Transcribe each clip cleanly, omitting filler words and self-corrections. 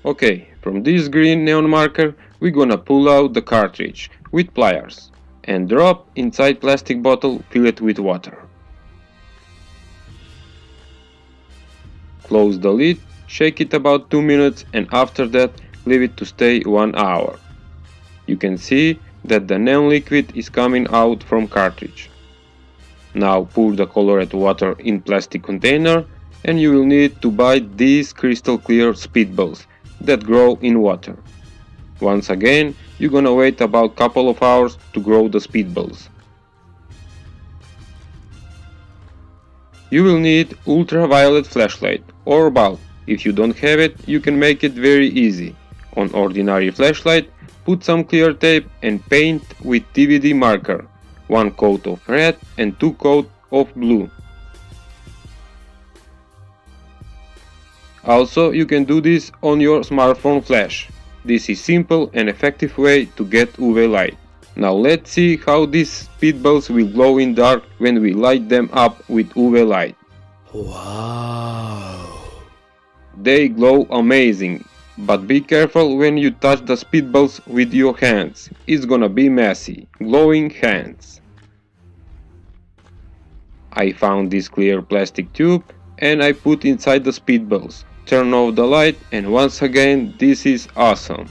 Okay, from this green neon marker we're gonna pull out the cartridge with pliers and drop inside plastic bottle filled with water. Close the lid, shake it about 2 minutes and after that leave it to stay 1 hour. You can see that the neon liquid is coming out from cartridge. Now pour the colored water in plastic container and you will need to buy these crystal clear speedballs that grow in water. Once again, you're gonna wait about couple of hours to grow the speedballs. You will need ultraviolet flashlight or bulb. If you don't have it, you can make it very easy. On ordinary flashlight, put some clear tape and paint with DVD marker, 1 coat of red and 2 coat of blue. Also, you can do this on your smartphone flash. This is simple and effective way to get UV light. Now let's see how these speedballs will glow in dark when we light them up with UV light. Wow! They glow amazing, but be careful when you touch the speedballs with your hands. It's gonna be messy. Glowing hands. I found this clear plastic tube and I put inside the speedballs. Turn off the light and once again this is awesome.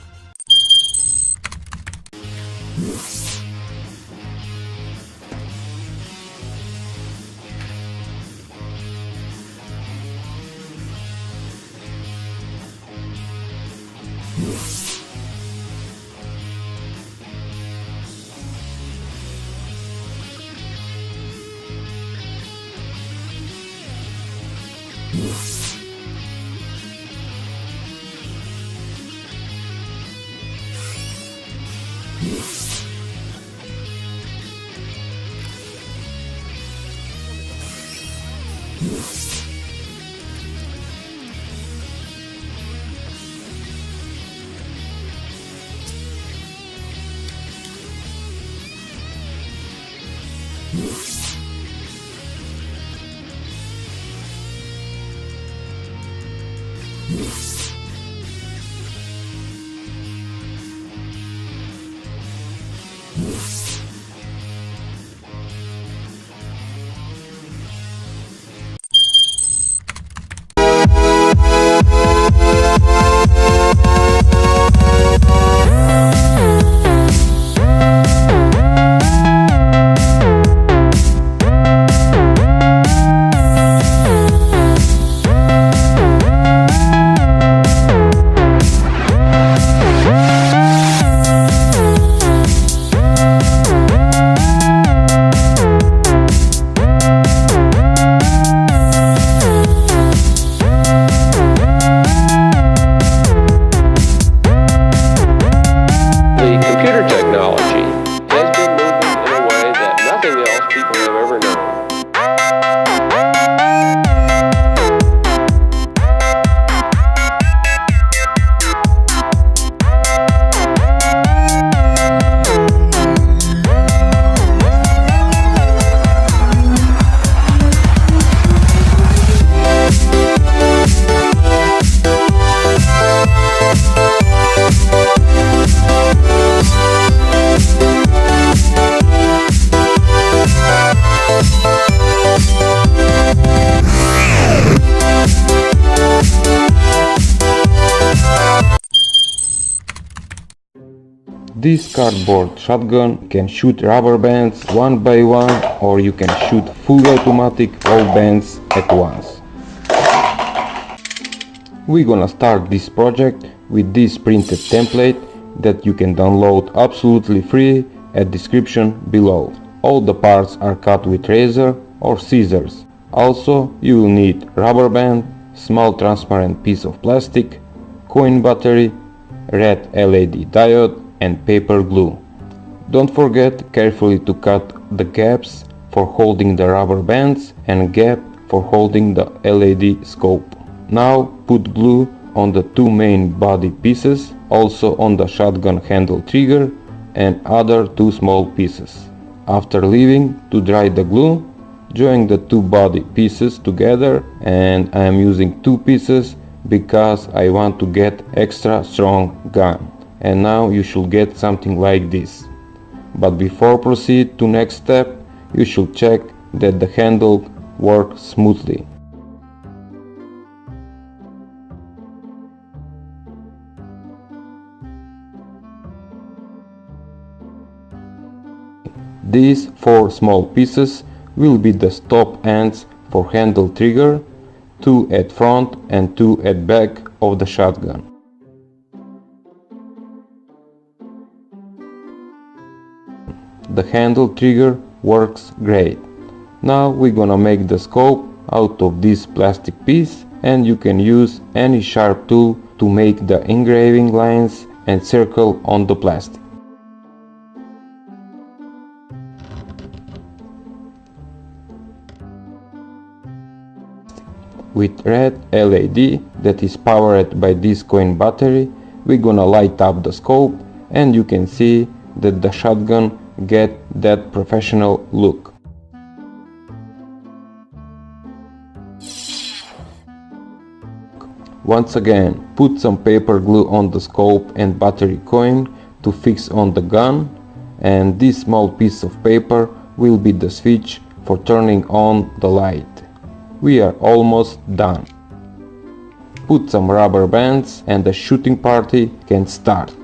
This cardboard shotgun can shoot rubber bands one by one, or you can shoot full automatic all bands at once. We're gonna start this project with this printed template that you can download absolutely free at description below. All the parts are cut with razor or scissors. Also, you will need rubber band, small transparent piece of plastic, coin battery, red LED diode and paper glue. Don't forget carefully to cut the gaps for holding the rubber bands and gap for holding the LED scope. Now put glue on the two main body pieces, also on the shotgun handle trigger and other two small pieces. After leaving to dry the glue, join the two body pieces together, and I am using two pieces because I want to get extra strong gun. And now you should get something like this. But before proceed to next step, you should check that the handle works smoothly. These 4 small pieces will be the stop ends for handle trigger, 2 at front and 2 at back of the shotgun. The handle trigger works great. Now we're gonna make the scope out of this plastic piece, and you can use any sharp tool to make the engraving lines and circle on the plastic. With red LED that is powered by this coin battery, we're gonna light up the scope, and you can see that the shotgun get that professional look. Once again, put some paper glue on the scope and battery coin to fix on the gun, and this small piece of paper will be the switch for turning on the light. We are almost done. Put some rubber bands and the shooting party can start.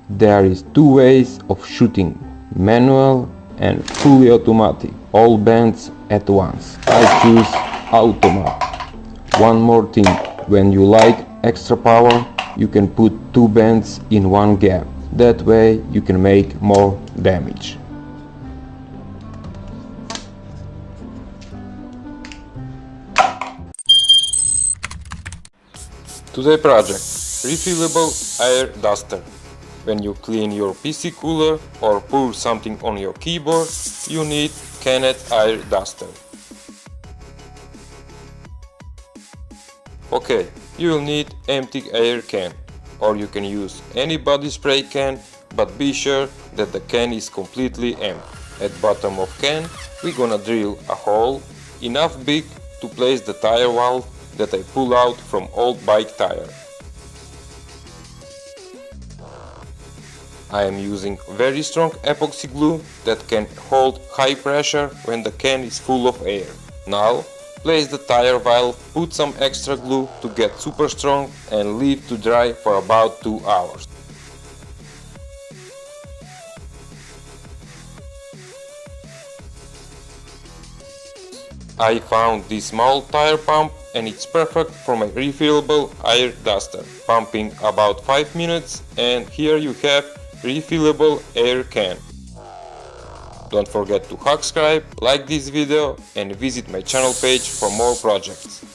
There is 2 ways of shooting, manual and fully automatic, all bands at once. I choose automatic. One more thing, when you like extra power, you can put 2 bands in one gap. That way you can make more damage. Today project, refillable air duster. When you clean your PC cooler or pour something on your keyboard, you need canned air duster. Okay, you will need empty air can, or you can use any body spray can, but be sure that the can is completely empty. At bottom of can, we're gonna drill a hole enough big to place the tire valve that I pull out from old bike tire. I am using very strong epoxy glue that can hold high pressure when the can is full of air. Now, place the tire valve, put some extra glue to get super strong and leave to dry for about 2 hours. I found this small tire pump and it's perfect for my refillable air duster, pumping about 5 minutes, and here you have refillable air can. Don't forget to subscribe, like this video and visit my channel page for more projects.